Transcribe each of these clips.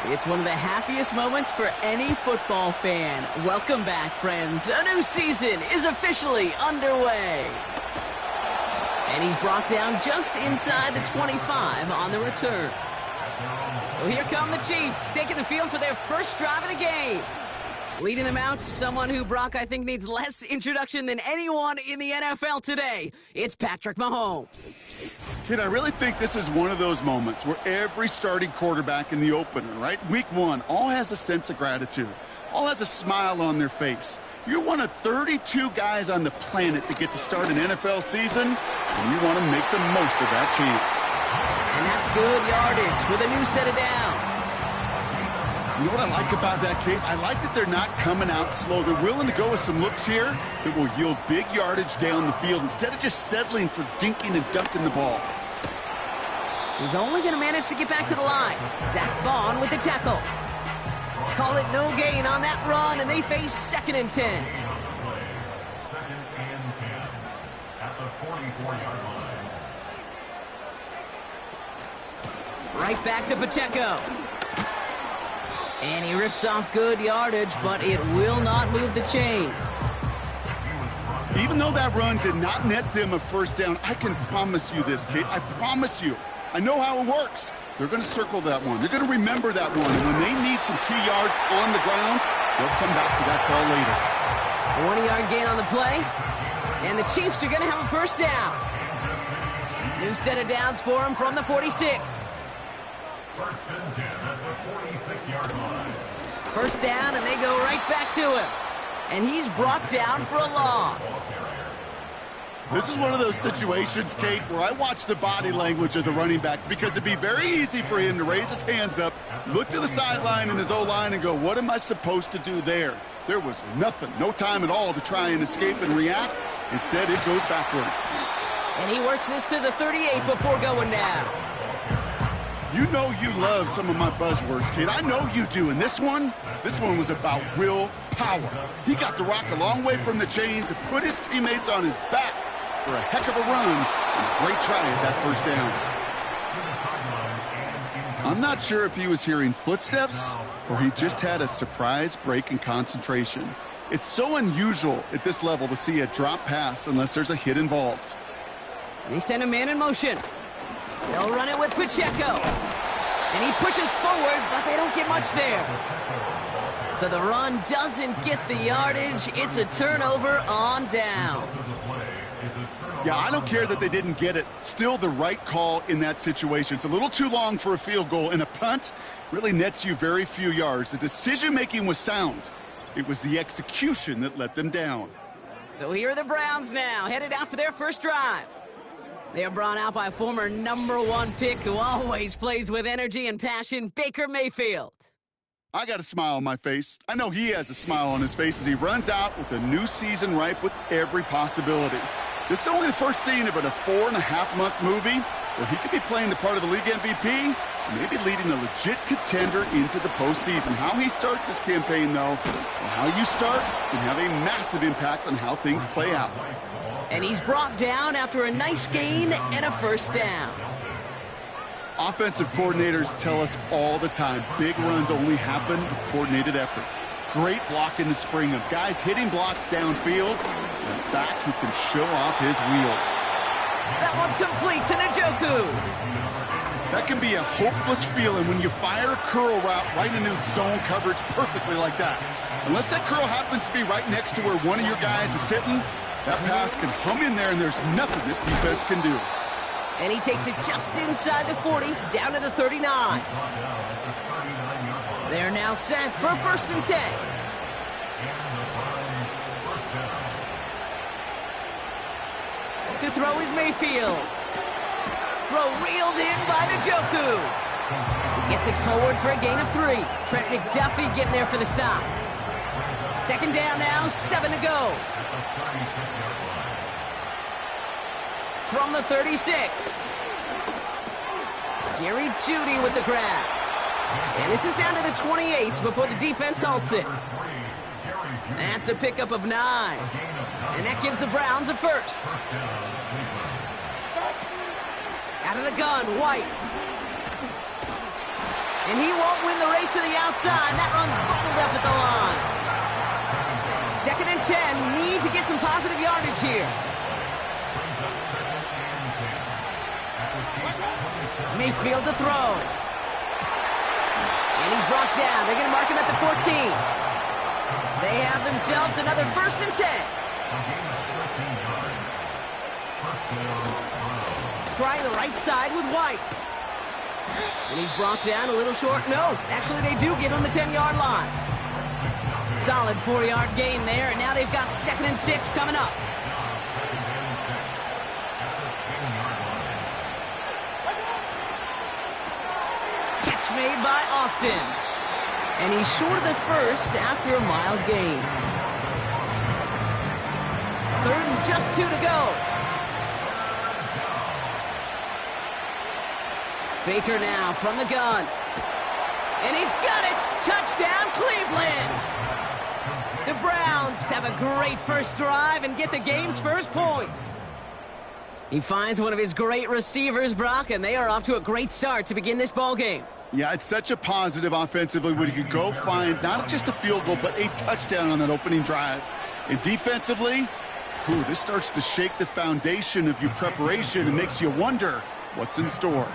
It's one of the happiest moments for any football fan. Welcome back, friends. A new season is officially underway. And he's brought down just inside the 25 on the return. So here come the Chiefs, taking the field for their first drive of the game. Leading them out, someone who, Brock, I think needs less introduction than anyone in the NFL today. It's Patrick Mahomes. Kid, I really think this is one of those moments where every starting quarterback in the opener, right? Week one, all has a sense of gratitude. All has a smile on their face. You're one of 32 guys on the planet that get to start an NFL season, and you want to make the most of that chance. And that's good yardage with a new set of downs. You know what I like about that, Kate? I like that they're not coming out slow. They're willing to go with some looks here that will yield big yardage down the field instead of just settling for dinking and dunking the ball. He's only going to manage to get back to the line. Zach Vaughn with the tackle. Call it no gain on that run, and they face 2nd and 10. Second and 10 at the 44-yard line. Right back to Pacheco. And he rips off good yardage, but it will not move the chains. Even though that run did not net them a first down, I can promise you this, Kate. I promise you. I know how it works. They're going to circle that one. They're going to remember that one. And when they need some key yards on the ground, they'll come back to that call later. A 1-yard gain on the play. And the Chiefs are going to have a first down. New set of downs for him from the 46. First and 10 at the 46-yard line. First down, and they go right back to him. And he's brought down for a loss. This is one of those situations, Kate, where I watch the body language of the running back because it'd be very easy for him to raise his hands up, look to the sideline in his O-line and go, what am I supposed to do there? There was nothing, no time at all to try and escape and react. Instead, it goes backwards. And he works this to the 38 before going down. You know you love some of my buzzwords, kid. I know you do. And this one was about will power. He got the rock a long way from the chains and put his teammates on his back for a heck of a run and a great try at that first down. I'm not sure if he was hearing footsteps or he just had a surprise break in concentration. It's so unusual at this level to see a drop pass unless there's a hit involved. And he sent a man in motion. They'll run it with Pacheco. And he pushes forward, but they don't get much there. So the run doesn't get the yardage. It's a turnover on downs. Yeah, I don't care that they didn't get it. Still the right call in that situation. It's a little too long for a field goal, and a punt really nets you very few yards. The decision-making was sound. It was the execution that let them down. So here are the Browns now, headed out for their first drive. They are brought out by a former #1 pick who always plays with energy and passion, Baker Mayfield. I got a smile on my face. I know he has a smile on his face as he runs out with a new season ripe with every possibility. This is only the first scene of a 4.5-month movie where he could be playing the part of the league MVP, maybe leading a legit contender into the postseason. How he starts this campaign, though, and how you start can have a massive impact on how things play out. And he's brought down after a nice gain and a first down. Offensive coordinators tell us all the time, big runs only happen with coordinated efforts. Great block in the spring of guys hitting blocks downfield, and a back who can show off his wheels. That one complete to Njoku. That can be a hopeless feeling when you fire a curl route right into zone coverage perfectly like that. Unless that curl happens to be right next to where one of your guys is sitting, that pass can hum in there and there's nothing this defense can do. And he takes it just inside the 40, down to the 39. They're now set for 1st and 10. To throw is Mayfield. Throw reeled in by Njoku. He gets it forward for a gain of 3. Trent McDuffie getting there for the stop. 2nd down now, 7 to go. From the 36. Jerry Jeudy with the grab. And this is down to the 28 before the defense halts it. That's a pickup of 9. And that gives the Browns a first. Out of the gun, White. And he won't win the race to the outside. That run's bubbled up at the line. 2nd and 10. Need to get some positive yardage here. Mayfield to throw. And he's brought down. They're going to mark him at the 14. They have themselves another 1st and 10. Trying the right side with White. And he's brought down a little short. No, actually they do give him the 10-yard line. Solid 4-yard gain there, and now they've got 2nd and 6 coming up. Catch made by Austin. And he's short of the first after a mild gain. 3rd and just 2 to go. Baker now from the gun. And he's got it! Touchdown, Cleveland! The Browns have a great first drive and get the game's first points. He finds one of his great receivers, Brock, and they are off to a great start to begin this ball game. Yeah, it's such a positive offensively when you could go find not just a field goal, but a touchdown on that opening drive. And defensively, this starts to shake the foundation of your preparation and makes you wonder what's in store.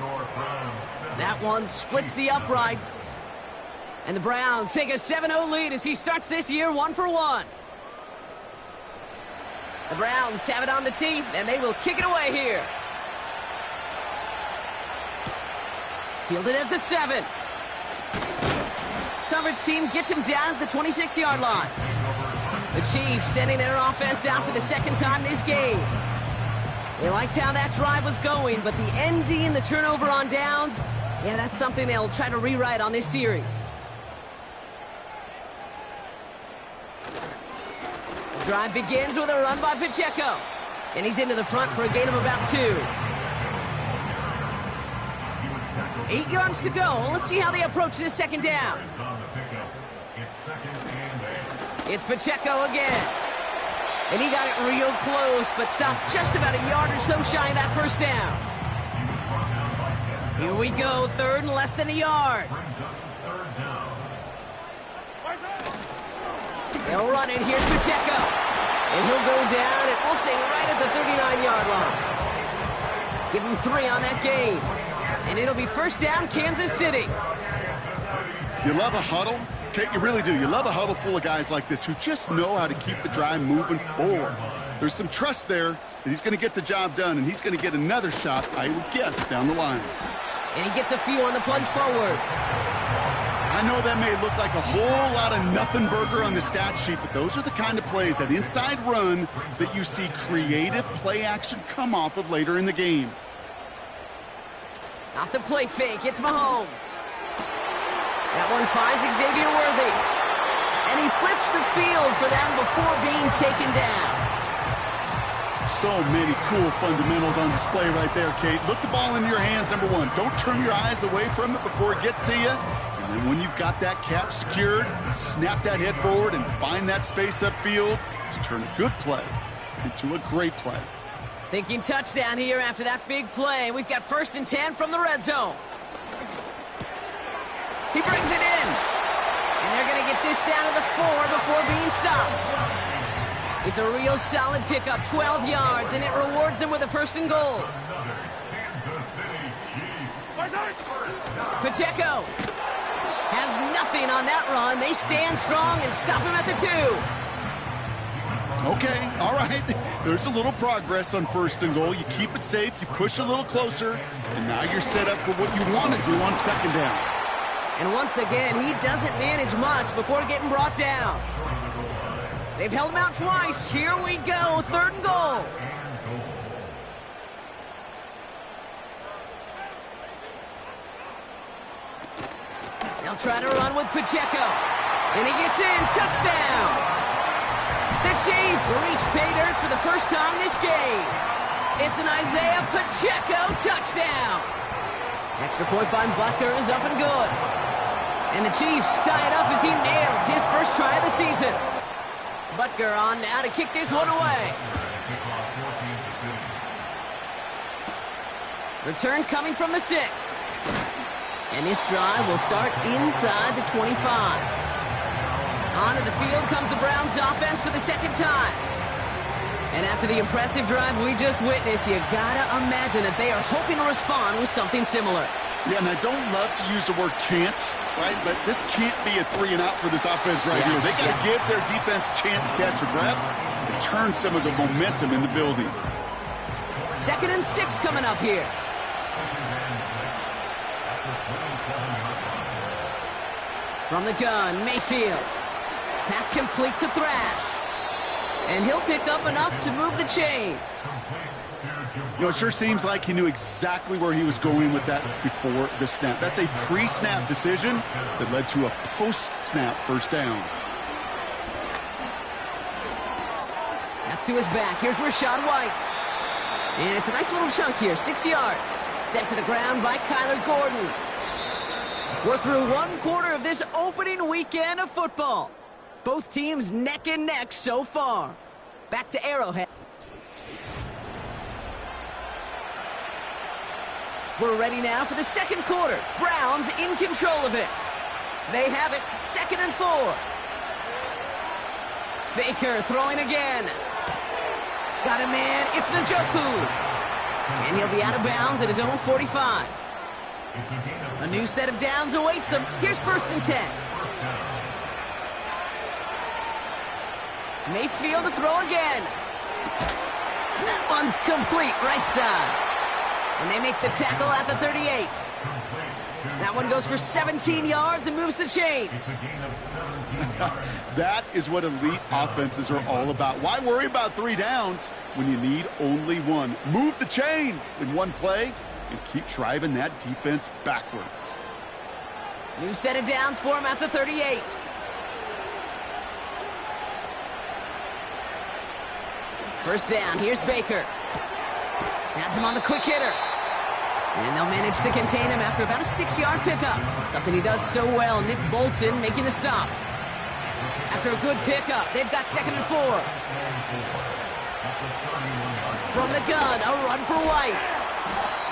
That one splits the uprights. And the Browns take a 7-0 lead as he starts this year 1 for 1. The Browns have it on the tee, and they will kick it away here. Fielded at the 7. Coverage team gets him down at the 26-yard line. The Chiefs sending their offense out for the 2nd time this game. They liked how that drive was going, but the ND and the turnover on downs, yeah, that's something they'll try to rewrite on this series. The drive begins with a run by Pacheco. And he's into the front for a gain of about 2. 8 yards to go. Let's see how they approach this 2nd down. It's Pacheco again. And he got it real close, but stopped just about a yard or so shy of that 1st down. Here we go, 3rd and less than a yard. They'll run it. Here's Pacheco. And he'll go down, and we'll say right at the 39-yard line. Give him 3 on that game. And it'll be 1st down, Kansas City. You love a huddle? Okay, you really do. You love a huddle full of guys like this who just know how to keep the drive moving forward. There's some trust there that he's going to get the job done, and he's going to get another shot, I would guess, down the line. And he gets a few on the plunge forward. I know that may look like a whole lot of nothing burger on the stat sheet, but those are the kind of plays, that inside run, that you see creative play action come off of later in the game. Off the play fake, it's Mahomes. That one finds Xavier Worthy. And he flips the field for them before being taken down. So many cool fundamentals on display right there, Kate. Look the ball in your hands, number 1. Don't turn your eyes away from it before it gets to you. And then when you've got that catch secured, snap that head forward and find that space upfield to turn a good play into a great play. Thinking touchdown here after that big play. We've got 1st and 10 from the red zone. He brings it in. And they're going to get this down to the 4 before being stopped. It's a real solid pickup, 12 yards, and it rewards them with a 1st and goal. Pacheco has nothing on that run. They stand strong and stop him at the 2. Okay, all right. There's a little progress on 1st and goal. You keep it safe, you push a little closer, and now you're set up for what you want to do on 2nd down. And once again, he doesn't manage much before getting brought down. They've held him out twice. Here we go, 3rd and goal. They'll try to run with Pacheco. And he gets in, touchdown. The Chiefs reach pay dirt for the 1st time this game. It's an Isaiah Pacheco touchdown. Extra point by Butker is up and good. And the Chiefs tie it up as he nails his 1st try of the season. Butker on now to kick this one away. Return coming from the 6. And this drive will start inside the 25. Onto the field comes the Browns offense for the second time. And after the impressive drive we just witnessed, you gotta imagine that they are hoping to respond with something similar. Yeah, and I don't love to use the word can't, right? But this can't be a 3 and out for this offense right here. They got to give their defense a chance to catch a breath and turn some of the momentum in the building. 2nd and 6 coming up here. From the gun, Mayfield. Pass complete to Thrash. And he'll pick up enough to move the chains. You know, it sure seems like he knew exactly where he was going with that before the snap. That's a pre-snap decision that led to a post-snap first down. That's to his back. Here's Rachaad White. And it's a nice little chunk here, 6 yards. Sent to the ground by Kyler Gordon. We're through 1 quarter of this opening weekend of football. Both teams neck and neck so far. Back to Arrowhead. We're ready now for the second quarter. Browns in control of it. They have it, 2nd and 4. Baker throwing again. Got a man, it's Njoku. And he'll be out of bounds at his own 45. A new set of downs awaits him. Here's 1st and 10. Mayfield to throw again. That one's complete, right side. And they make the tackle at the 38. That one goes for 17 yards and moves the chains. That is what elite offenses are all about. Why worry about 3 downs when you need only 1? Move the chains in 1 play and keep driving that defense backwards. New set of downs for him at the 38. First down, here's Baker. Has him on the quick hitter. And they'll manage to contain him after about a 6-yard pickup. Something he does so well. Nick Bolton making the stop. After a good pickup, they've got 2nd and 4. From the gun, a run for White.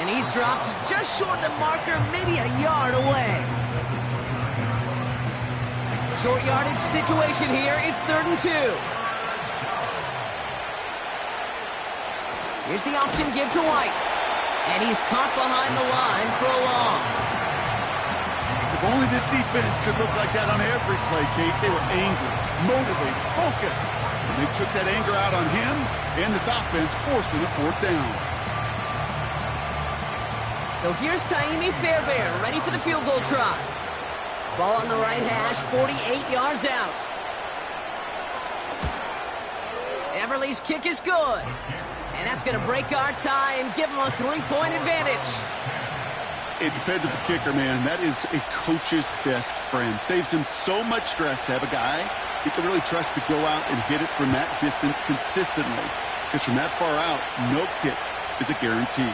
And he's dropped just short of the marker, maybe a yard away. Short yardage situation here. It's 3rd and 2. Here's the option give to White. And he's caught behind the line for a loss. If only this defense could look like that on every play, Kate. They were angry, motivated, focused. And they took that anger out on him and this offense, forcing a 4th down. So here's Ka'imi Fairbairn, ready for the field goal try. Ball on the right hash, 48 yards out. Everly's kick is good. And that's going to break our tie and give him a 3-point advantage. A dependable kicker, man. That is a coach's best friend. Saves him so much stress to have a guy he can really trust to go out and hit it from that distance consistently. Because from that far out, no kick is a guarantee.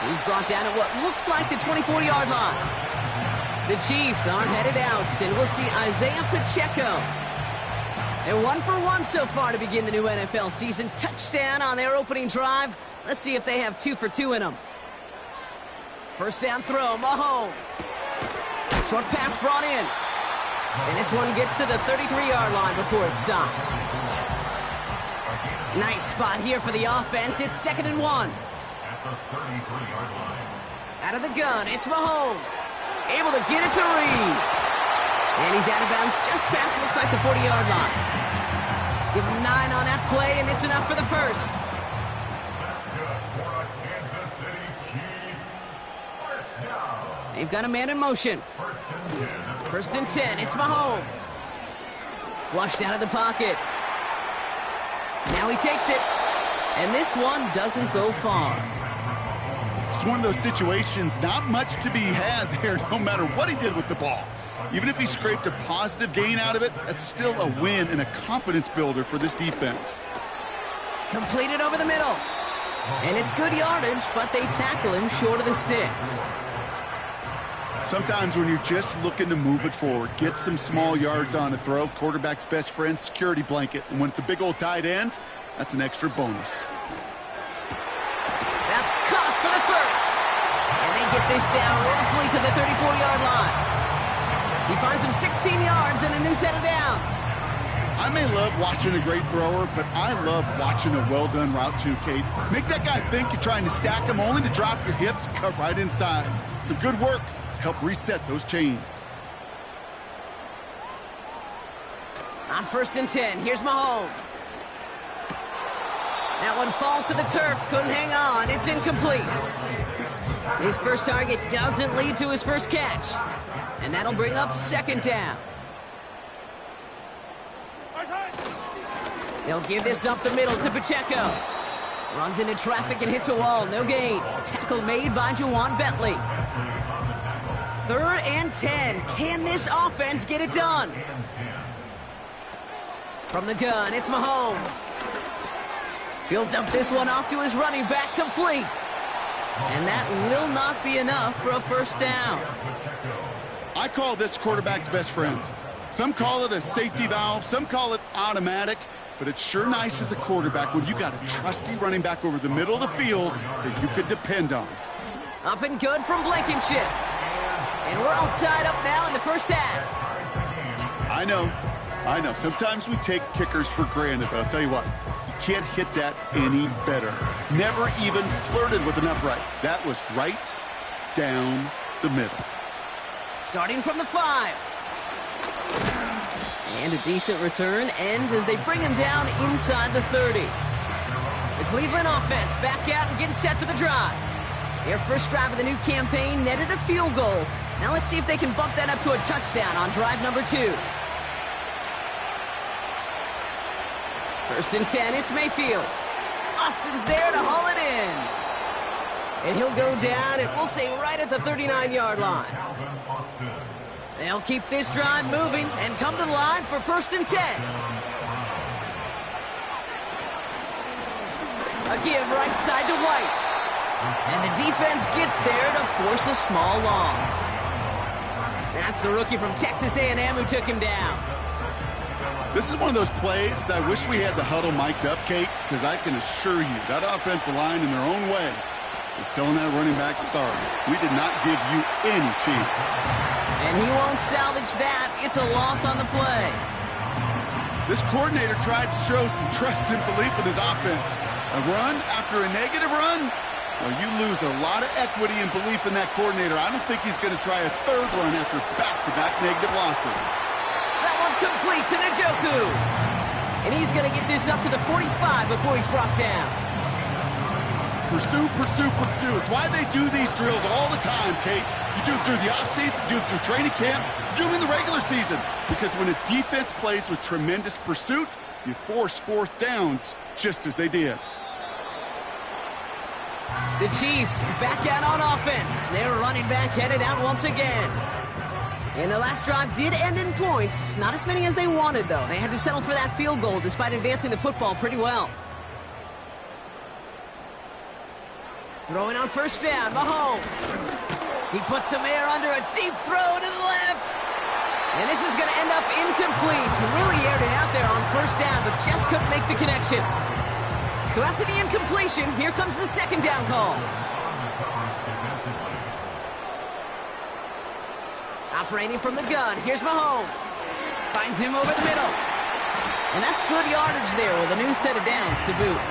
He's brought down at what looks like the 24-yard line. The Chiefs aren't headed out, and we'll see Isaiah Pacheco. They're 1 for 1 so far to begin the new NFL season. Touchdown on their opening drive. Let's see if they have 2 for 2 in them. First down throw, Mahomes. Short pass brought in. And this one gets to the 33-yard line before it's stopped. Nice spot here for the offense. It's 2nd and 1. At the 33-yard line. Out of the gun, it's Mahomes. Able to get it to Reed. And he's out of bounds just past, looks like the 40-yard line. Give him 9 on that play, and it's enough for the first. That's good for a Kansas City Chiefs. First down. They've got a man in motion. First and 10, it's Mahomes. Flushed out of the pocket. Now he takes it. And this one doesn't go far. It's one of those situations, not much to be had there no matter what he did with the ball. Even if he scraped a positive gain out of it, that's still a win and a confidence builder for this defense. Completed over the middle. And it's good yardage, but they tackle him short of the sticks. Sometimes when you're just looking to move it forward, get some small yards on a throw, quarterback's best friend, security blanket. And when it's a big old tight end, that's an extra bonus. That's caught for the first. And they get this down roughly to the 34-yard line. He finds him 16 yards and a new set of downs. I may love watching a great thrower, but I love watching a well-done route too, Kate. Make that guy think you're trying to stack him only to drop your hips, cut right inside. Some good work to help reset those chains. On 1st and 10, here's Mahomes. That one falls to the turf, couldn't hang on, it's incomplete. His first target doesn't lead to his first catch, and that'll bring up 2nd down. They'll give this up the middle to Pacheco. Runs into traffic and hits a wall, no gain. Tackle made by Juwan Bentley. 3rd and 10, can this offense get it done? From the gun, it's Mahomes. He'll dump this one off to his running back, complete. And that will not be enough for a 1st down. I call this quarterback's best friend. Some call it a safety valve, some call it automatic, but it's sure nice as a quarterback when you got a trusty running back over the middle of the field that you could depend on. Up and good from Blankenship. And we're all tied up now in the 1st half. I know. Sometimes we take kickers for granted, but I'll tell you what, you can't hit that any better. Never even flirted with an upright. That was right down the middle. Starting from the 5. And a decent return ends as they bring him down inside the 30. The Cleveland offense back out and getting set for the drive. Their first drive of the new campaign netted a field goal. Now let's see if they can bump that up to a touchdown on drive number 2. 1st and 10, it's Mayfield. Austin's there to haul it in. And he'll go down, and we'll say right at the 39-yard line. They'll keep this drive moving and come to the line for 1st and 10. A give right side to White. And the defense gets there to force a small loss. That's the rookie from Texas A&M who took him down. This is one of those plays that I wish we had the huddle mic'd up, Kate, because I can assure you that offensive line in their own way is telling that running back, sorry, we did not give you any chance. And he won't salvage that. It's a loss on the play. This coordinator tried to show some trust and belief in his offense. A run after a negative run? Well, you lose a lot of equity and belief in that coordinator. I don't think he's going to try a 3rd run after back-to-back negative losses. That one complete to Njoku. And he's going to get this up to the 45 before he's brought down. Pursue, pursue, pursue. It's why they do these drills all the time, Kate. You do it through the offseason, do it through training camp, you do it in the regular season. Because when a defense plays with tremendous pursuit, you force 4th downs just as they did. The Chiefs back out on offense. Their running back headed out once again. And the last drive did end in points. Not as many as they wanted, though. They had to settle for that field goal despite advancing the football pretty well. Throwing on 1st down, Mahomes. He puts some air under a deep throw to the left. And this is going to end up incomplete. He really aired it out there on 1st down, but just couldn't make the connection. So after the incompletion, here comes the 2nd down call. Operating from the gun, here's Mahomes. Finds him over the middle. And that's good yardage there with a new set of downs to boot.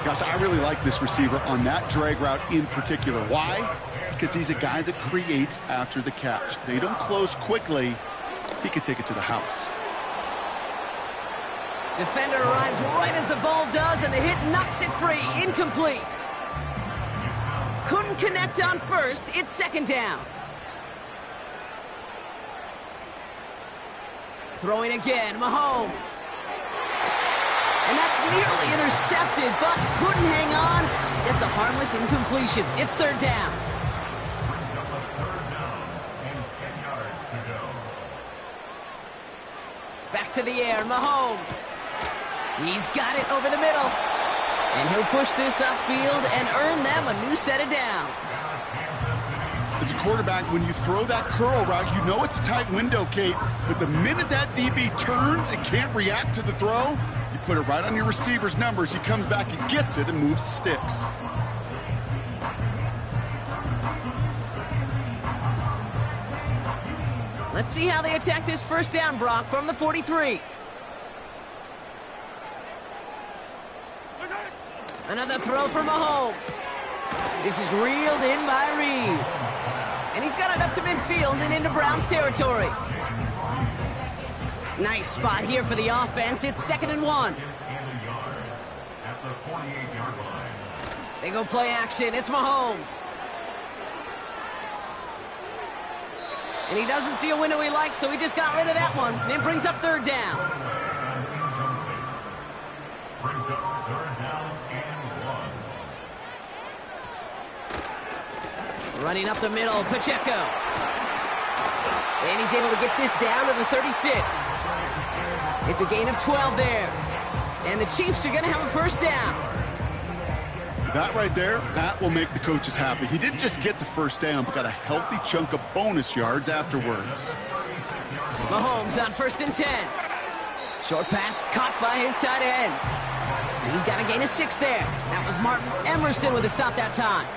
Gosh, I really like this receiver on that drag route in particular. Why? Because he's a guy that creates after the catch. They don't close quickly. He can take it to the house. Defender arrives right as the ball does, and the hit knocks it free. Incomplete. Couldn't connect on 1st. It's 2nd down. Throwing again, Mahomes. And that's nearly intercepted, but couldn't hang on. Just a harmless incompletion. It's 3rd down. Back to the air, Mahomes. He's got it over the middle. And he'll push this upfield and earn them a new set of downs. as a quarterback, when you throw that curl route, you know it's a tight window, Kate, but the minute that DB turns and can't react to the throw, you put it right on your receiver's numbers. He comes back and gets it and moves the sticks. Let's see how they attack this first down, Brock, from the 43. Another throw for Mahomes. This is reeled in by Reed. And he's got it up to midfield and into Browns territory. Nice spot here for the offense. It's 2nd and 1. They go play action. It's Mahomes. And he doesn't see a window he likes, so he just got rid of that one. Then brings up 3rd down. Brings up 3rd down and 1. Running up the middle, Pacheco. And he's able to get this down to the 36. It's a gain of 12 there. And the Chiefs are going to have a first down. That right there, that will make the coaches happy. He didn't just get the first down, but got a healthy chunk of bonus yards afterwards. Mahomes on 1st and 10. Short pass caught by his tight end. He's got a gain of 6 there. That was Martin Emerson with a stop that time.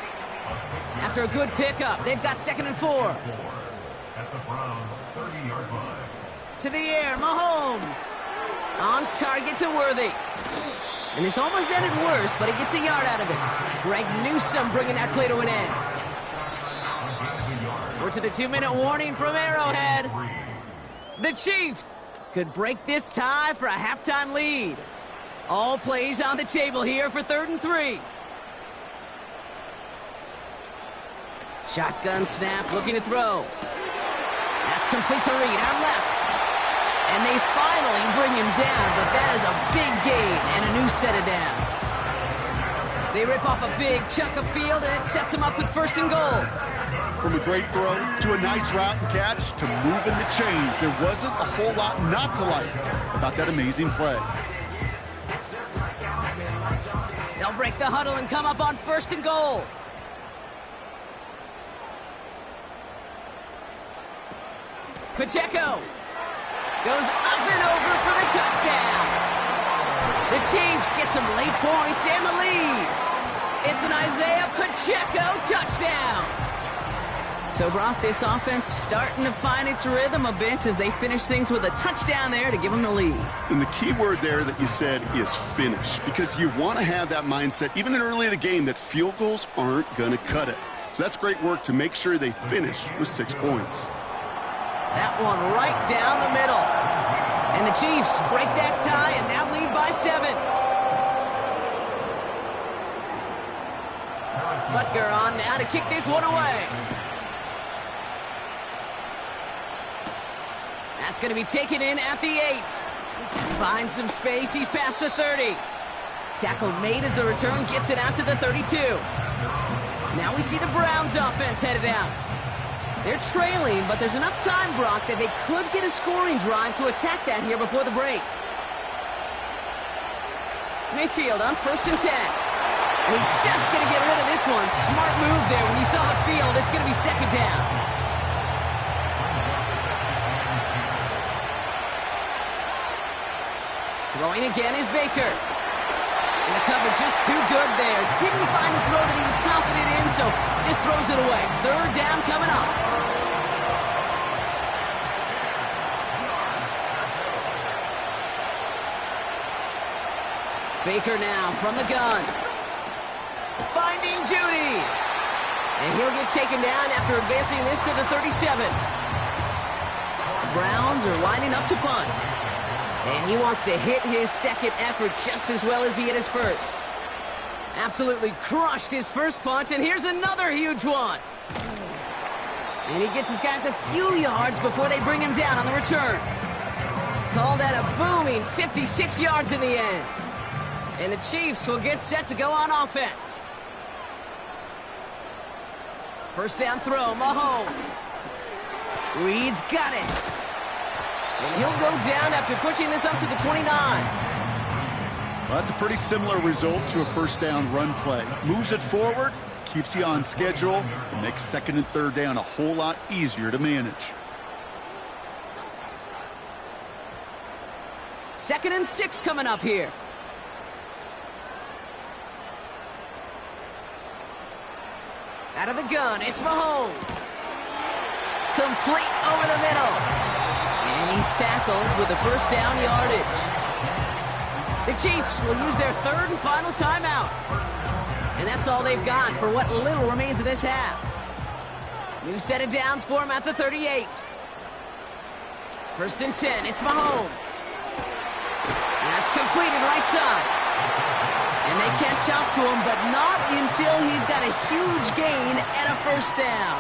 After a good pickup, they've got 2nd and 4. At the Browns' 30-yard line. To the air, Mahomes. On target to Worthy. And this almost ended worse, but he gets a yard out of it. Greg Newsome bringing that play to an end. We're to the 2-minute warning from Arrowhead. The Chiefs could break this tie for a halftime lead. All plays on the table here for 3rd and 3. Shotgun snap, looking to throw. That's complete to Reed on left. And they finally bring him down, but that is a big gain and a new set of downs. They rip off a big chunk of field, and it sets them up with 1st and goal. From a great throw to a nice route and catch to moving the chains, there wasn't a whole lot not to like about that amazing play. They'll break the huddle and come up on 1st and goal. Pacheco goes up and over for the touchdown. The Chiefs get some late points and the lead. It's an Isaiah Pacheco touchdown. So, Brock, this offense starting to find its rhythm a bit as they finish things with a touchdown there to give them the lead. And the key word there that you said is finish, because you want to have that mindset, even in early in the game, that field goals aren't going to cut it. So that's great work to make sure they finish with 6 points. That one right down the middle. And the Chiefs break that tie and now lead by 7. Butker on now to kick this one away. That's going to be taken in at the 8. Finds some space. He's past the 30. Tackle made as the return gets it out to the 32. Now we see the Browns offense headed out. They're trailing, but there's enough time, Brock, that they could get a scoring drive to attack that here before the break. Mayfield on 1st and 10. And he's just going to get rid of this one. Smart move there. When you saw the field, it's going to be 2nd down. Throwing again is Baker. And the cover just too good there. Didn't find the throw that he was confident in, so just throws it away. 3rd down coming up. Baker now from the gun. Finding Judy. And he'll get taken down after advancing this to the 37. The Browns are lining up to punt. And he wants to hit his 2nd effort just as well as he hit his 1st. Absolutely crushed his 1st punt, and here's another huge one. And he gets his guys a few yards before they bring him down on the return. Call that a booming 56 yards in the end. And the Chiefs will get set to go on offense. First down throw, Mahomes. Reed's got it. And he'll go down after pushing this up to the 29. Well, that's a pretty similar result to a first down run play. Moves it forward, keeps you on schedule and makes second and third down a whole lot easier to manage. 2nd and 6 coming up here. Out of the gun, it's Mahomes. Complete over the middle. And he's tackled with a first down yardage. The Chiefs will use their 3rd and final timeout. And that's all they've got for what little remains of this half. New set of downs for him at the 38. 1st and 10, it's Mahomes. That's completed right side. And they catch up to him, but not until he's got a huge gain and a first down.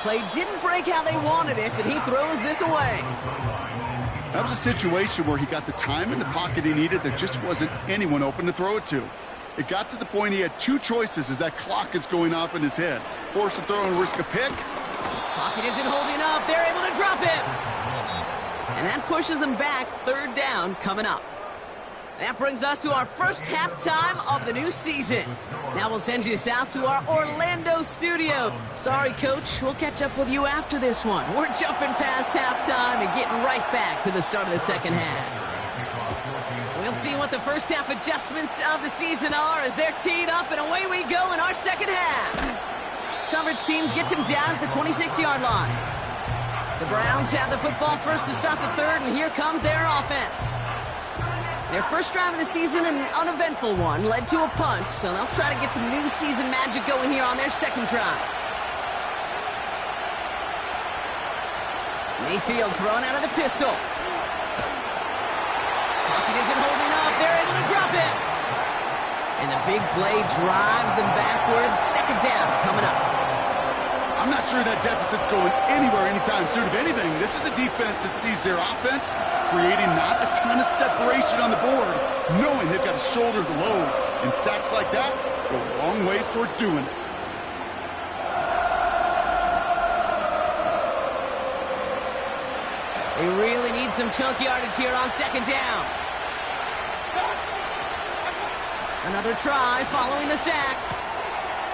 Play didn't break how they wanted it, and he throws this away. That was a situation where he got the time in the pocket he needed. There just wasn't anyone open to throw it to. It got to the point he had 2 choices as that clock is going off in his head. Force a throw and risk a pick. Pocket isn't holding up. They're able to drop him. And that pushes them back. 3rd down coming up. That brings us to our first halftime of the new season. Now we'll send you south to our Orlando studio. Sorry, Coach. We'll catch up with you after this one. We're jumping past halftime and getting right back to the start of the second half. We'll see what the first half adjustments of the season are as they're teed up, and away we go in our second half. Coverage team gets him down at the 26-yard line. The Browns have the football first to start the 3rd, and here comes their offense. Their first drive of the season, an uneventful one, led to a punt, so they'll try to get some new season magic going here on their 2nd drive. Mayfield thrown out of the pistol. Pocket isn't holding up. They're able to drop it. And the big play drives them backwards. 2nd down coming up. I'm not sure that deficit's going anywhere anytime soon. If anything, this is a defense that sees their offense creating not a ton of separation on the board, knowing they've got to shoulder the load. And sacks like that go a long ways towards doing it. They really need some chunk yardage here on 2nd down. Another try following the sack.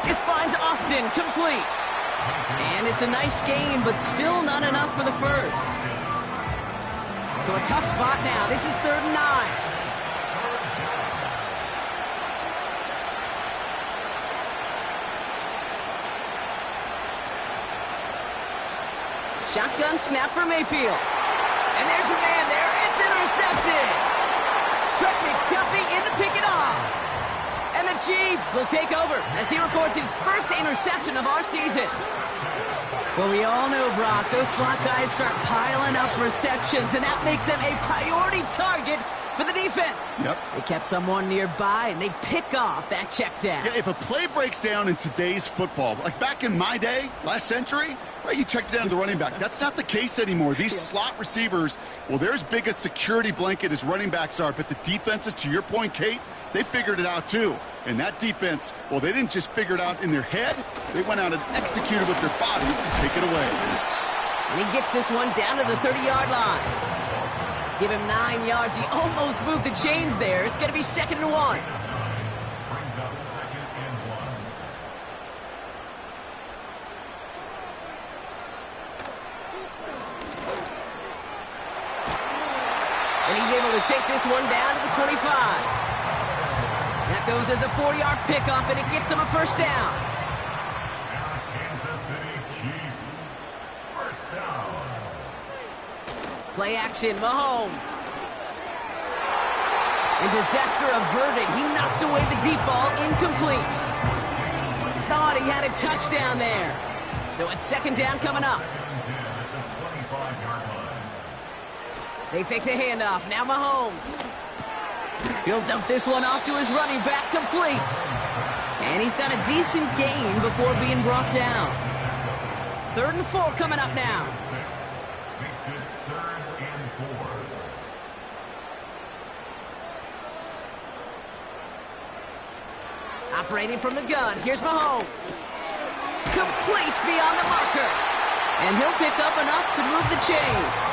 This finds Austin complete. And it's a nice gain, but still not enough for the first. So a tough spot now. This is 3rd and 9. Shotgun snap for Mayfield. And there's a man there. It's intercepted. Trent McDuffie in to pick it off. And the Chiefs will take over as he records his first interception of our season. Well, we all know, Brock, those slot guys start piling up receptions, and that makes them a priority target for the defense. Yep. They kept someone nearby, and they pick off that check down. Yeah, if a play breaks down in today's football, like back in my day, last century, right, you checked down to the running back. That's not the case anymore. These slot receivers, well, they're as big a security blanket as running backs are, but the defenses, to your point, Kate, they figured it out too. And that defense, well, they didn't just figure it out in their head. They went out and executed with their bodies to take it away. And he gets this one down to the 30-yard line. Give him 9 yards. He almost moved the chains there. It's going to be 2nd and 1. Brings up 2nd and 1. And he's able to take this one down to the 25. That goes as a 4-yard pickup, and it gets him a first down. Kansas City Chiefs. First down. Play action, Mahomes. And disaster averted. He knocks away the deep ball, incomplete. Thought he had a touchdown there. So it's 2nd down coming up. They fake the handoff. Now Mahomes. He'll dump this one off to his running back, complete. And he's got a decent gain before being brought down. 3rd and 4 coming up now. Makes it 3rd and 4. Operating from the gun, here's Mahomes. Complete beyond the marker. And he'll pick up enough to move the chains.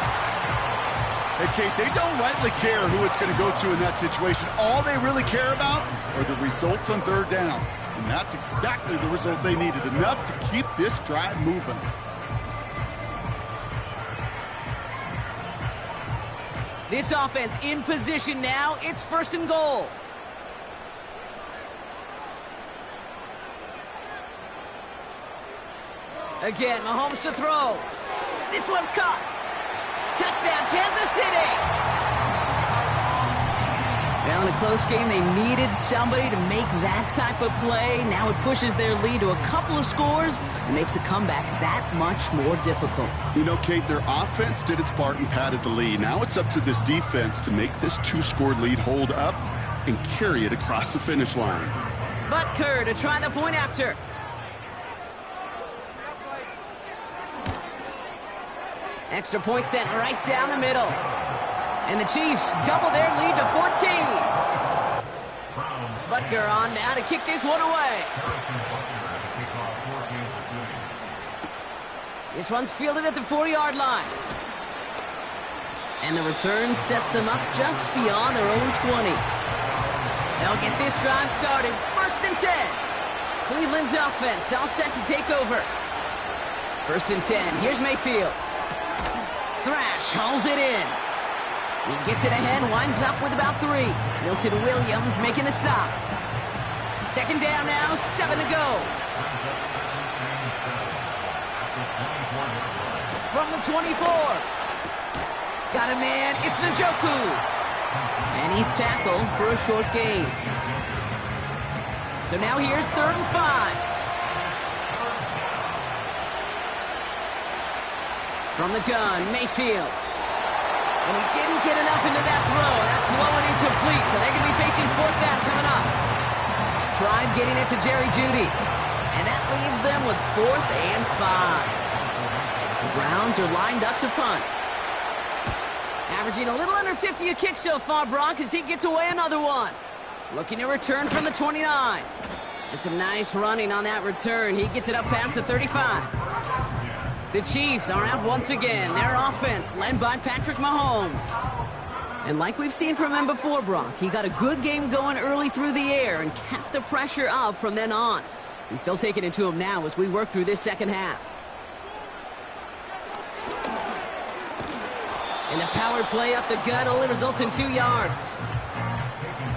Hey, Kate, they don't rightly care who it's going to go to in that situation. All they really care about are the results on third down. And that's exactly the result they needed, enough to keep this drive moving. This offense in position now. It's 1st and goal. Again, Mahomes to throw. This one's caught. Touchdown, Kansas City. Well, in a close game, they needed somebody to make that type of play. Now it pushes their lead to a couple of scores and makes a comeback that much more difficult. You know, Kate, their offense did its part and padded the lead. Now it's up to this defense to make this 2-score lead hold up and carry it across the finish line. Butker to try the point after. Extra point sent right down the middle. And the Chiefs double their lead to 14. Butker on now to kick this one away. This one's fielded at the 40-yard line. And the return sets them up just beyond their own 20. They'll get this drive started. 1st and 10. Cleveland's offense all set to take over. 1st and 10. Here's Mayfield. Thrash hauls it in. He gets it ahead, winds up with about 3. Milton Williams making the stop. 2nd down now, 7 to go. From the 24. Got a man, it's Njoku. And he's tackled for a short gain. So now here's 3rd and 5. From the gun, Mayfield. And he didn't get enough into that throw. That's low and incomplete, so they're going to be facing 4th down coming up. Tried getting it to Jerry Jeudy. And that leaves them with 4th and 5. The Browns are lined up to punt. Averaging a little under 50 a kick so far, Brock, as he gets away another one. Looking to return from the 29. And some nice running on that return. He gets it up past the 35. The Chiefs are out once again. Their offense led by Patrick Mahomes. And like we've seen from him before, Brock, he got a good game going early through the air and kept the pressure up from then on. He's still taking it to him now as we work through this second half. And the power play up the gut only results in 2 yards.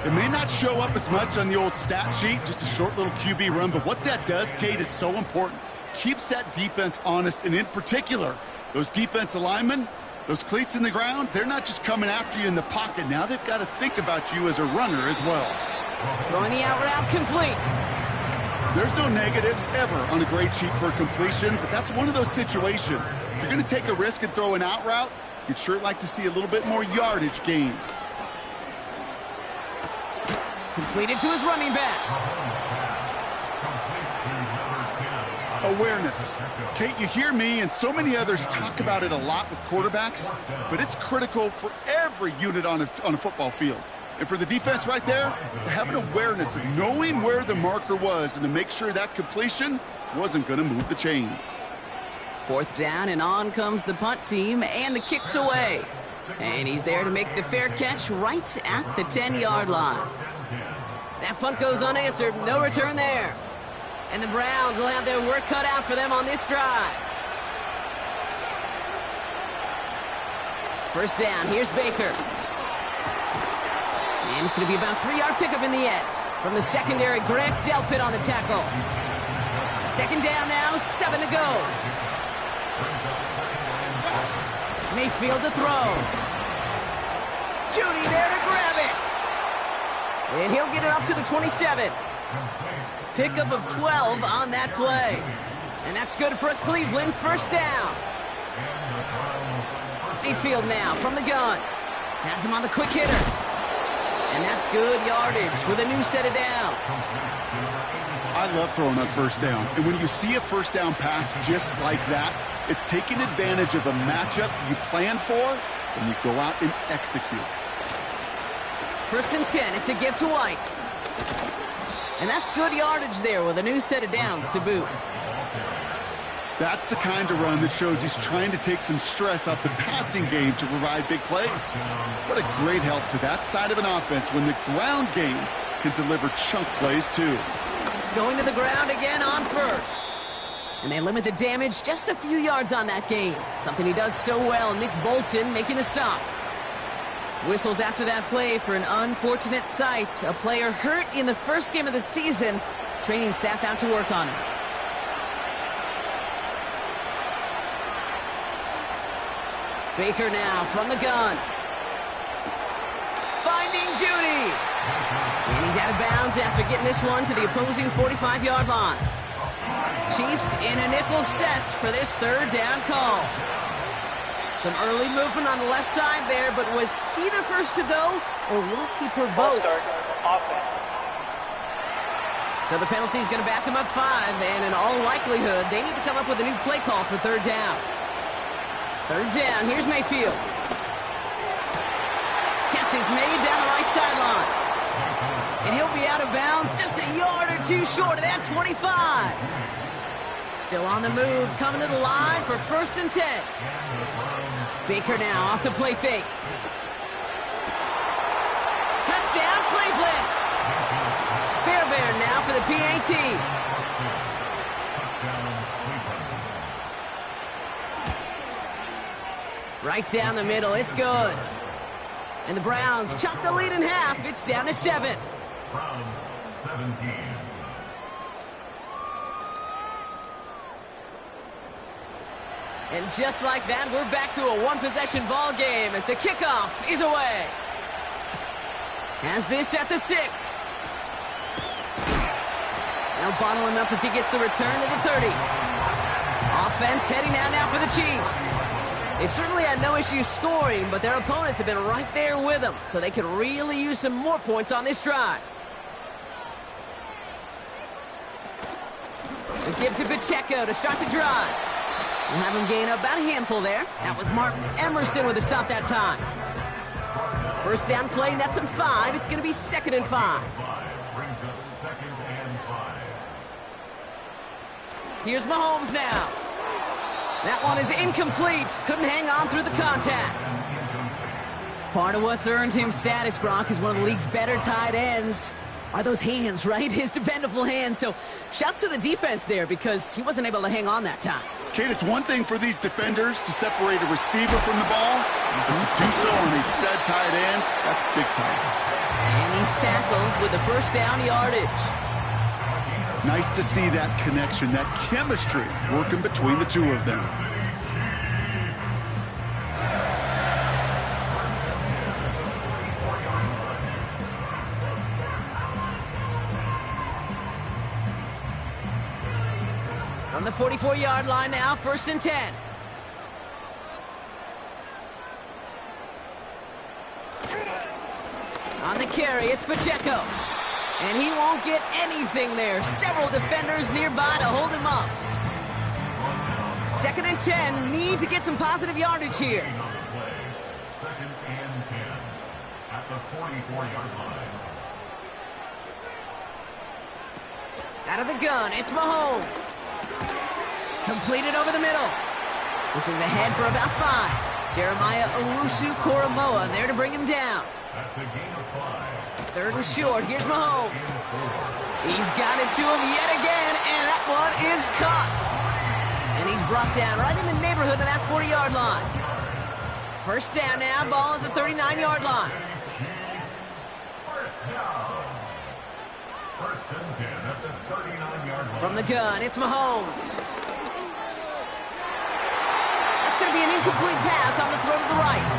It may not show up as much on the old stat sheet, just a short little QB run, but what that does, Kate, is so important. Keeps that defense honest, and in particular, those defensive linemen, those cleats in the ground, they're not just coming after you in the pocket. Now they've got to think about you as a runner as well. Throwing the out route complete. There's no negatives ever on a grade sheet for a completion, but that's one of those situations. If you're going to take a risk and throw an out route, you'd sure like to see a little bit more yardage gained. Completed to his running back. Awareness. Kate, you hear me and so many others talk about it a lot with quarterbacks, but it's critical for every unit on a football field. And for the defense right there, to have an awareness of knowing where the marker was and to make sure that completion wasn't going to move the chains. 4th down, and on comes the punt team, and the kick's away. And he's there to make the fair catch right at the 10-yard line. That punt goes unanswered. No return there. And the Browns will have their work cut out for them on this drive. 1st down, here's Baker. And it's going to be about a 3-yard pickup in the end. From the secondary, Greg Delpit on the tackle. 2nd down now, 7 to go. Mayfield to throw. Jeudy there to grab it. And he'll get it up to the 27. Pickup of 12 on that play. And that's good for a Cleveland 1st down. Mayfield now from the gun. Has him on the quick hitter. And that's good yardage with a new set of downs. I love throwing on 1st down. And when you see a 1st down pass just like that, it's taking advantage of a matchup you plan for, and you go out and execute. 1st and 10, it's a give to White. And that's good yardage there with a new set of downs to boot. That's the kind of run that shows he's trying to take some stress off the passing game to provide big plays. What a great help to that side of an offense when the ground game can deliver chunk plays too. Going to the ground again on first. And they limit the damage just a few yards on that gain. Something he does so well. Nick Bolton making the stop. Whistles after that play for an unfortunate sight. A player hurt in the first game of the season. Training staff out to work on him. Baker now from the gun. Finding Judy. And he's out of bounds after getting this one to the opposing 45-yard line. Chiefs in a nickel set for this third down call. Some early movement on the left side there, but was he the first to go, or was he provoked? So the penalty is going to back him up 5, and in all likelihood, they need to come up with a new play call for third down. Third down, here's Mayfield. Catch is made down the right sideline. And he'll be out of bounds just a yard or two short of that 25. Still on the move, coming to the line for 1st and 10. Baker now off the play fake. Touchdown, Cleveland. Fairbairn now for the PAT. Right down the middle, it's good. And the Browns chop the lead in half. It's down to 7. Browns 17. And just like that, we're back to a one-possession ball game as the kickoff is away. Has this at the 6. Now bottle him up as he gets the return to the 30. Offense heading out now for the Chiefs. They've certainly had no issue scoring, but their opponents have been right there with them, so they could really use some more points on this drive. It gives to Pacheco to start the drive. We'll have him gain about a handful there. That was Martin Emerson with a stop that time. First down play, nets him 5. It's going to be 2nd and 5. Brings up 2nd and 5. Here's Mahomes now. That one is incomplete. Couldn't hang on through the contact. Part of what's earned him status, Gronk, is one of the league's better tight ends. Are those hands, right? His dependable hands. So shouts to the defense there because he wasn't able to hang on that time. Kate, it's one thing for these defenders to separate a receiver from the ball, but to do so on a stud tight end, that's big time. And he's tackled with the first down yardage. Nice to see that connection, that chemistry working between the two of them. On the 44-yard line now, 1st and 10. On the carry, it's Pacheco. And he won't get anything there. Several defenders nearby to hold him up. 2nd and 10. Need to get some positive yardage here. 2nd and 10 at the 44-yard line. Out of the gun, it's Mahomes. Completed over the middle. This is ahead for about 5. Jeremiah Owusu-Koramoah there to bring him down. That's a gain of 5. 3rd and short. Here's Mahomes. He's got it to him yet again, and that one is caught. And he's brought down right in the neighborhood of that 40-yard line. First down now, ball at the 39-yard line. First down. 1st and 10 at the 39-yard line. From the gun, it's Mahomes. That's going to be an incomplete pass on the throw to the right.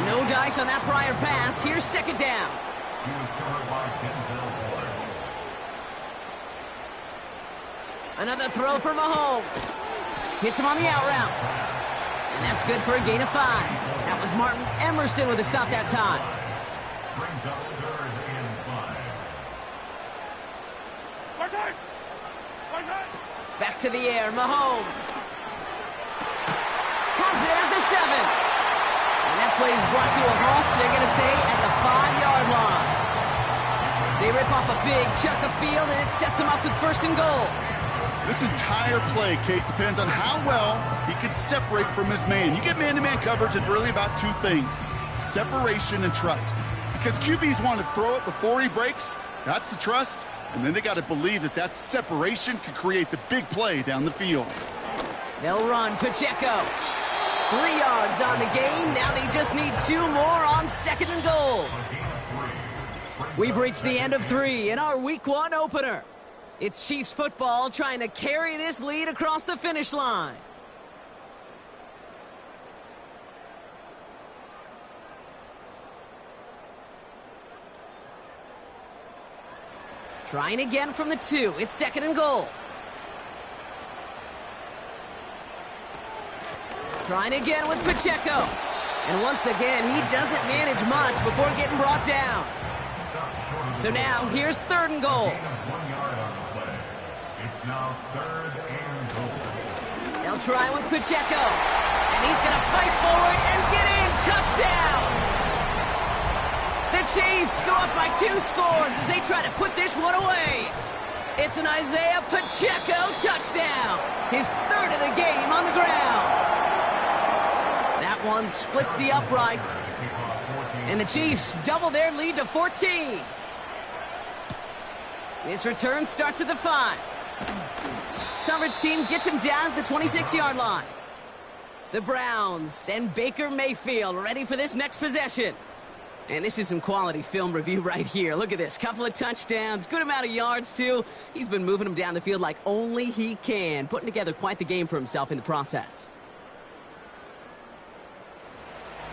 No dice on that prior pass. Here's 2nd down. He was covered by Denzel Ward. Another throw for Mahomes. Hits him on the out route. And that's good for a gain of 5. That was Martin Emerson with a stop that time. Brings up 3rd and 5. Back to the air, Mahomes. Has it at the 7. And that play is brought to a halt, they're going to say, at the 5-yard line. They rip off a big chunk of field, and it sets them up with 1st and goal. This entire play, Kate, depends on how well he can separate from his man. You get man-to-man coverage, it's really about two things, separation and trust. Because QBs want to throw it before he breaks, that's the trust, and then they got to believe that that separation can create the big play down the field. They'll run Pacheco. 3 yards on the game. Now they just need 2 more on 2nd and goal. We've reached the end of 3 in our Week 1 opener. It's Chiefs football trying to carry this lead across the finish line. Trying again from the 2. It's 2nd and goal. Trying again with Pacheco. And once again, he doesn't manage much before getting brought down. So now, here's 3rd and goal. It's now 3rd and goal. They'll try with Pacheco. And he's going to fight forward and get in. Touchdown! The Chiefs go up by 2 scores as they try to put this one away. It's an Isaiah Pacheco touchdown. His 3rd of the game on the ground. That one splits the uprights. And the Chiefs double their lead to 14. This return starts at the 5. Coverage team gets him down at the 26-yard line. The Browns and Baker Mayfield ready for this next possession. And this is some quality film review right here. Look at this. Couple of touchdowns. Good amount of yards, too. He's been moving them down the field like only he can. Putting together quite the game for himself in the process.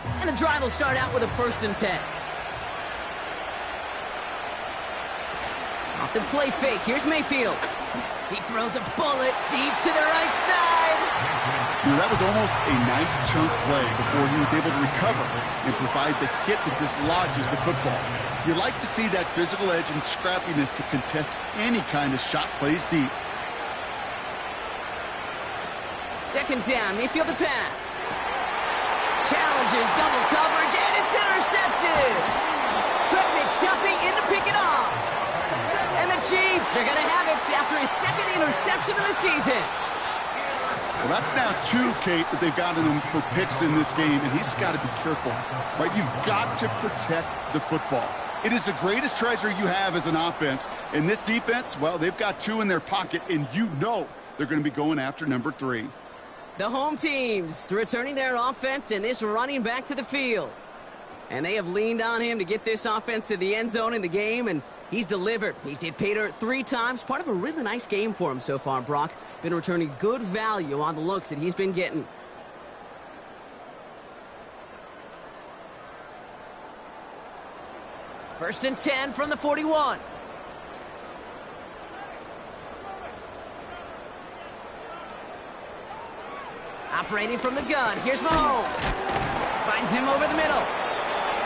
And the drive will start out with a 1st and 10. Off the play fake. Here's Mayfield. He throws a bullet deep to the right side. That was almost a nice chunk play before he was able to recover and provide the hit that dislodges the football. You like to see that physical edge and scrappiness to contest any kind of shot plays deep. 2nd down, Mayfield to pass. Challenges double coverage, and it's intercepted. Trent McDuffie in to pick it off. And the Chiefs are going to have it after his 2nd interception of the season. Well, that's now 2, Kate, that they've gotten him for picks in this game, and he's got to be careful, right? You've got to protect the football. It is the greatest treasure you have as an offense. And this defense, well, they've got 2 in their pocket, and you know they're going to be going after number 3. The home teams returning their offense and this running back to the field. And they have leaned on him to get this offense to the end zone in the game, and he's delivered. He's hit pay dirt 3 times. Part of a really nice game for him so far, Brock. Been returning good value on the looks that he's been getting. First and 10 from the 41. Operating from the gun, here's Mahomes. Finds him over the middle.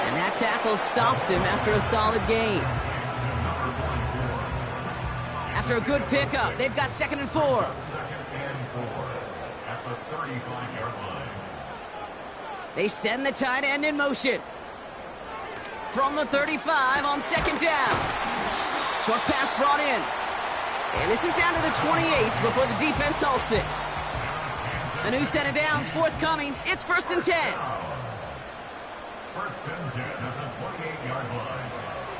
And that tackle stops him after a solid gain. After a good pickup, they've got 2nd and 4. 2nd and 4 at the 35-yard line. They send the tight end in motion. From the 35 on 2nd down. Short pass brought in. And this is down to the 28 before the defense halts it. A new set of downs forthcoming. It's 1st and 10. 1st and 10 at the 28-yard line.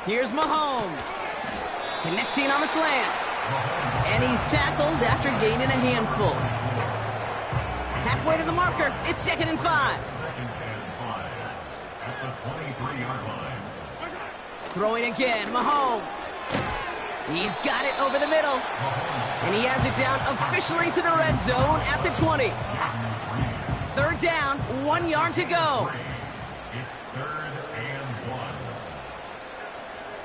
Here's Mahomes. Connecting on the slant. And he's tackled after gaining a handful. Halfway to the marker. It's 2nd and 5. 2nd and 5 at the 23-yard line. Throwing again. Mahomes. He's got it over the middle. And he has it down officially to the red zone at the 20. 3rd down, 1 yard to go. It's 3rd and 1.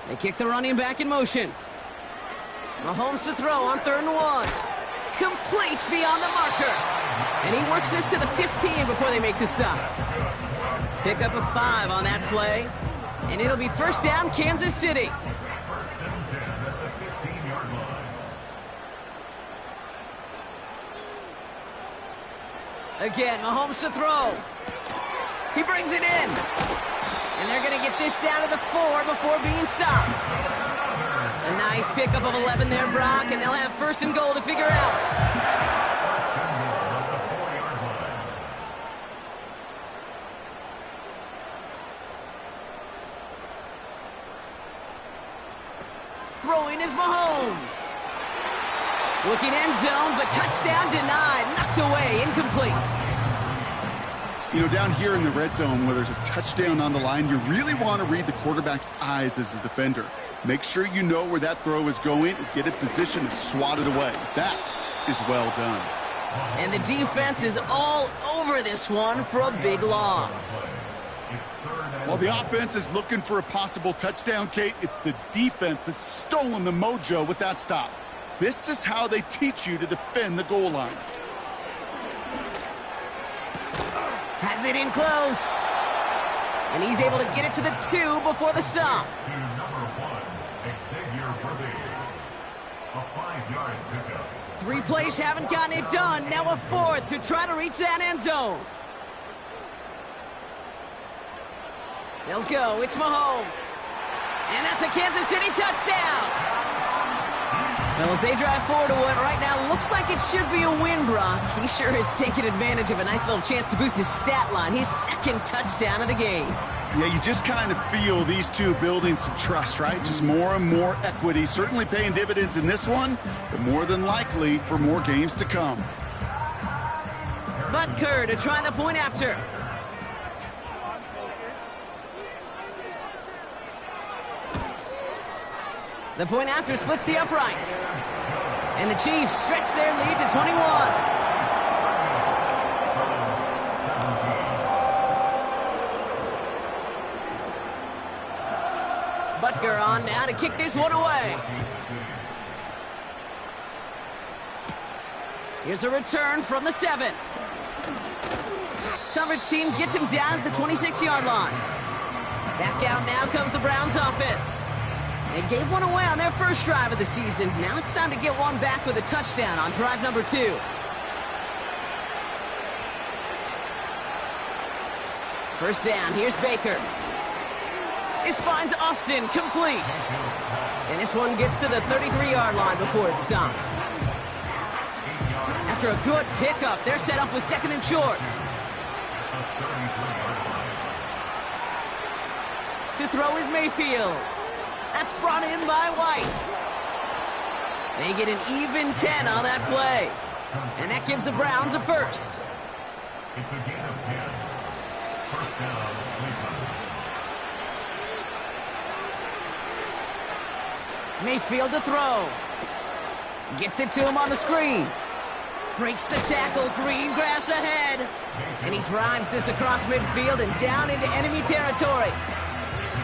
They kick the running back in motion. Mahomes to throw on 3rd and 1. Complete beyond the marker. And he works this to the 15 before they make the stop. Pick up a 5 on that play. And it'll be 1st down, Kansas City. 1st and 10 at the 15-yard line. Again, Mahomes to throw. He brings it in. And they're going to get this down to the 4 before being stopped. A nice pickup of 11 there, Brock, and they'll have first and goal to figure out. Throwing is Mahomes. Looking end zone, but touchdown denied. Knocked away, incomplete. You know, down here in the red zone where there's a touchdown on the line, you really want to read the quarterback's eyes as a defender. Make sure you know where that throw is going and get it positioned to swat it away. That is well done. And the defense is all over this one for a big loss. While the offense is looking for a possible touchdown, Kate, it's the defense that's stolen the mojo with that stop. This is how they teach you to defend the goal line. Has it in close. And he's able to get it to the 2 before the stop. To number 1, Xavier Worthy. A 5-yard pickup. 3 plays haven't gotten it done. Now a 4th to try to reach that end zone. They'll go. It's Mahomes. And that's a Kansas City touchdown. Well, as they drive forward to what right now looks like it should be a win, Brock, he sure has taken advantage of a nice little chance to boost his stat line. His second touchdown of the game. Yeah, you just kind of feel these two building some trust, right? Just more and more equity. Certainly paying dividends in this one, but more than likely for more games to come. Butker to try the point after. The point after splits the uprights. And the Chiefs stretch their lead to 21. Butker on now to kick this one away. Here's a return from the 7. Coverage team gets him down at the 26-yard line. Back out now comes the Browns offense. They gave one away on their first drive of the season. Now it's time to get one back with a touchdown on drive number 2. First down, here's Baker. This finds Austin complete. And this one gets to the 33-yard line before it's stopped. After a good pickup, they're set up with second and short. To throw is Mayfield. That's brought in by White. They get an even 10 on that play. And that gives the Browns a first. It's a gain of 10. First down, Cleveland. Mayfield to throw. Gets it to him on the screen. Breaks the tackle, green grass ahead. And he drives this across midfield and down into enemy territory.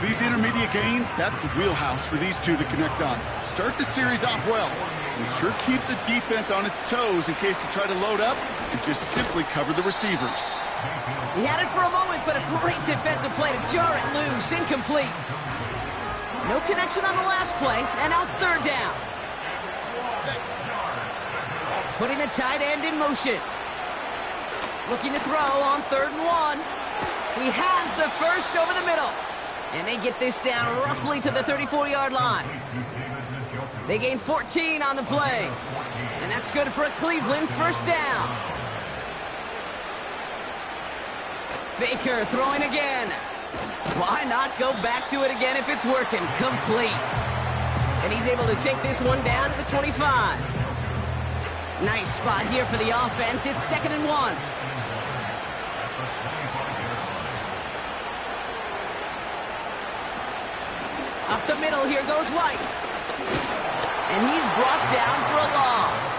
These intermediate gains, that's the wheelhouse for these two to connect on. Start the series off well. It sure keeps the defense on its toes in case they try to load up and just simply cover the receivers. He had it for a moment, but a great defensive play to jar it loose. Incomplete. No connection on the last play, and now it's third down. Putting the tight end in motion. Looking to throw on 3rd and 1. He has the first over the middle. And they get this down roughly to the 34-yard line. They gain 14 on the play. And that's good for a Cleveland first down. Baker throwing again. Why not go back to it again if it's working? Complete. And he's able to take this one down to the 25. Nice spot here for the offense. It's 2nd and 1. Up the middle, here goes White. And he's brought down for a loss.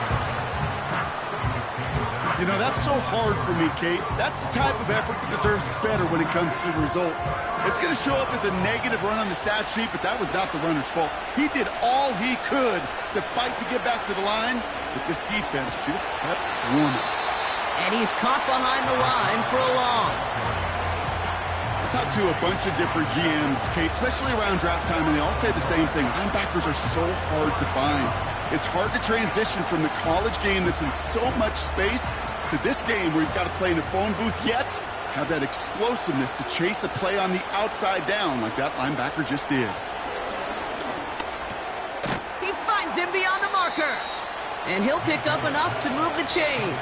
You know, that's so hard for me, Kate. That's the type of effort that deserves better when it comes to the results. It's going to show up as a negative run on the stat sheet, but that was not the runner's fault. He did all he could to fight to get back to the line, but this defense just kept swarming. And he's caught behind the line for a loss. Talked to a bunch of different GMs, Kate, especially around draft time, and they all say the same thing. Linebackers are so hard to find. It's hard to transition from the college game that's in so much space to this game where you've got to play in a phone booth, yet have that explosiveness to chase a play on the outside down like that linebacker just did. Parker. And he'll pick up enough to move the chains.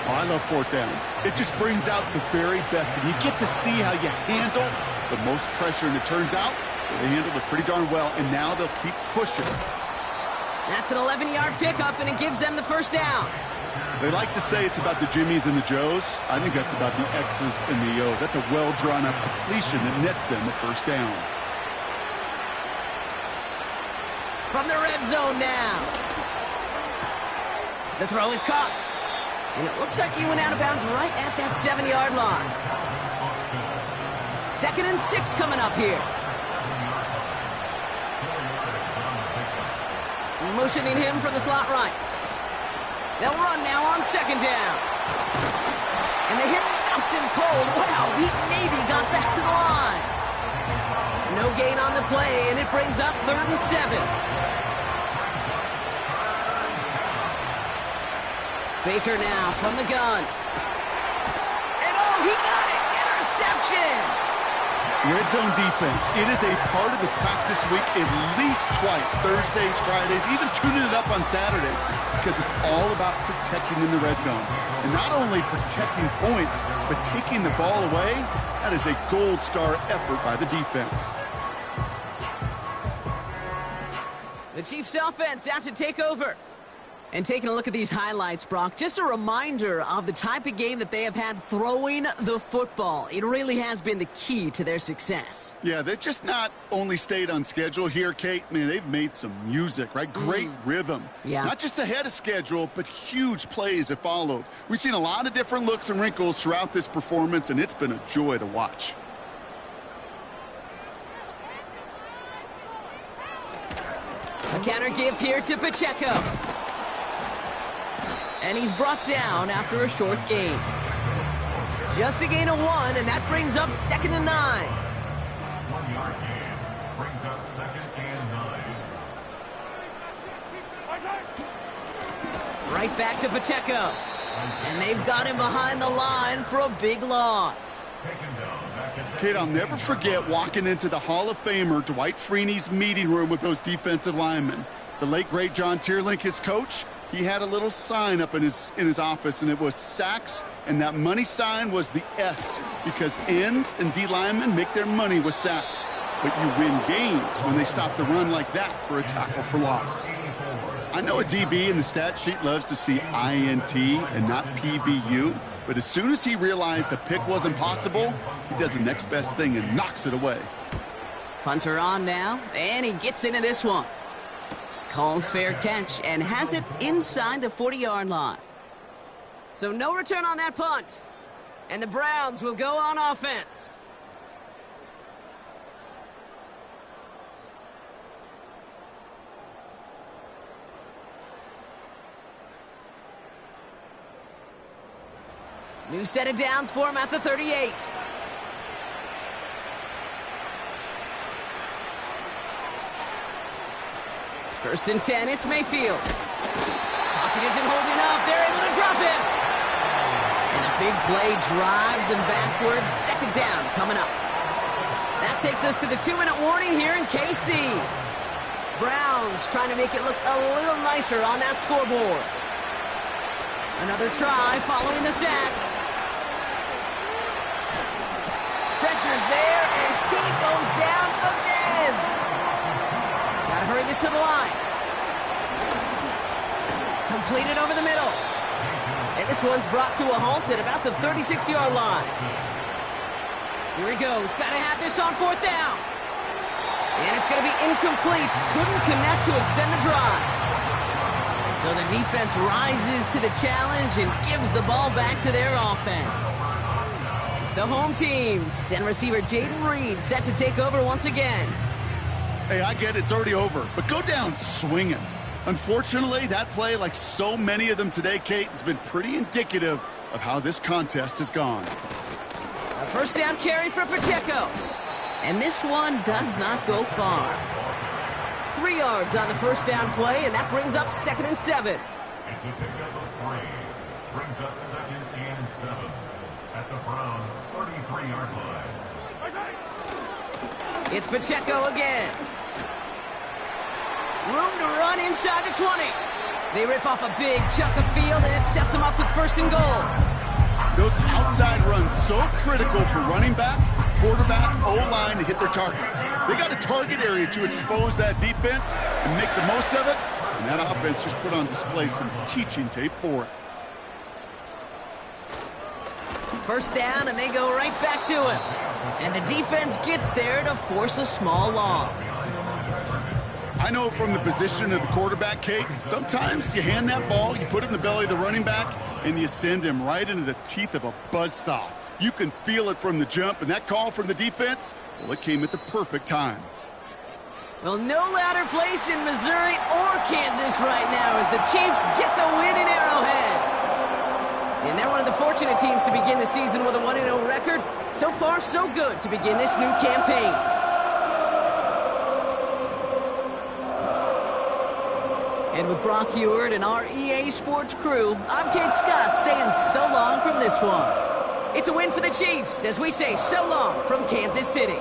Oh, I love fourth downs. It just brings out the very best, and you get to see how you handle the most pressure, and it turns out they handled it pretty darn well, and now they'll keep pushing. That's an 11-yard pickup, and it gives them the first down. They like to say it's about the Jimmies and the Joes. I think that's about the X's and the O's. That's a well-drawn-up completion that nets them the first down. From the red zone now. The throw is caught. And it looks like he went out of bounds right at that 7-yard line. 2nd and 6 coming up here. Motioning him from the slot right. They'll run now on 2nd down. And the hit stops him cold. Wow, he maybe got back to the line. No gain on the play, and it brings up 3rd and 7. Baker now from the gun. And oh, he got it! Interception! Red zone defense, it is a part of the practice week at least twice, Thursdays, Fridays, even tuning it up on Saturdays, because it's all about protecting in the red zone. And not only protecting points, but taking the ball away. That is a gold star effort by the defense. The Chiefs offense out to take over. And taking a look at these highlights, Brock, just a reminder of the type of game that they have had throwing the football. It really has been the key to their success. Yeah, they've just not only stayed on schedule here, Kate. Man, they've made some music, right? Great rhythm. Yeah. Not just ahead of schedule, but huge plays have followed. We've seen a lot of different looks and wrinkles throughout this performance, and it's been a joy to watch. A counter give here to Pacheco. And he's brought down after a short gain. Just a gain of 1, and that brings up 2nd and 9. 1-yard gain brings up 2nd and 9. Right back to Pacheco. And they've got him behind the line for a big loss. Kate, I'll never forget walking into the Hall of Famer Dwight Freeney's meeting room with those defensive linemen. The late, great John Tierlink, his coach, he had a little sign up in his office, and it was sacks, and that money sign was the S, because ends and D linemen make their money with sacks. But you win games when they stop the run like that for a tackle for loss. I know a DB in the stat sheet loves to see INT and not PBU, but as soon as he realized a pick wasn't possible, he does the next best thing and knocks it away. Punter on now, and he gets into this one. Calls fair catch and has it inside the 40-yard line. So no return on that punt. And the Browns will go on offense. New set of downs for him at the 38. First and 10, it's Mayfield. Pocket isn't holding up. They're able to drop him. And a big play drives them backwards. 2nd down coming up. That takes us to the 2-minute warning here in KC. Browns trying to make it look a little nicer on that scoreboard. Another try following the sack. Pressure's there, and he goes down again. Gotta hurry this to the line. Completed over the middle. And this one's brought to a halt at about the 36-yard line. Here he goes. Gotta have this on 4th down. And it's gonna be incomplete. Couldn't connect to extend the drive. So the defense rises to the challenge and gives the ball back to their offense. The home teams and receiver Jaden Reed set to take over once again. Hey, I get it, it's already over, but go down swinging. Unfortunately, that play, like so many of them today, Kate, has been pretty indicative of how this contest has gone. A first down carry for Pacheco. And this one does not go far. 3 yards on the first down play, and that brings up 2nd and 7. It's a pickup of 3. Brings up 2nd and 7 at the Browns' 33-yard line. It's Pacheco again. Room to run inside the 20. They rip off a big chunk of field, and it sets them up with 1st and goal. Those outside runs so critical for running back, quarterback, O-line to hit their targets. They got a target area to expose that defense and make the most of it, and that offense just put on display some teaching tape for it. 1st down, and they go right back to him. And the defense gets there to force a small loss. I know from the position of the quarterback, Kate, sometimes you hand that ball, you put it in the belly of the running back, and you send him right into the teeth of a buzzsaw. You can feel it from the jump, and that call from the defense, well, it came at the perfect time. Well, no louder place in Missouri or Kansas right now as the Chiefs get the win in Arrowhead. And they're one of the fortunate teams to begin the season with a 1-0 record. So far, so good to begin this new campaign. And with Brock Huard and our EA Sports crew, I'm Kate Scott saying so long from this one. It's a win for the Chiefs as we say so long from Kansas City.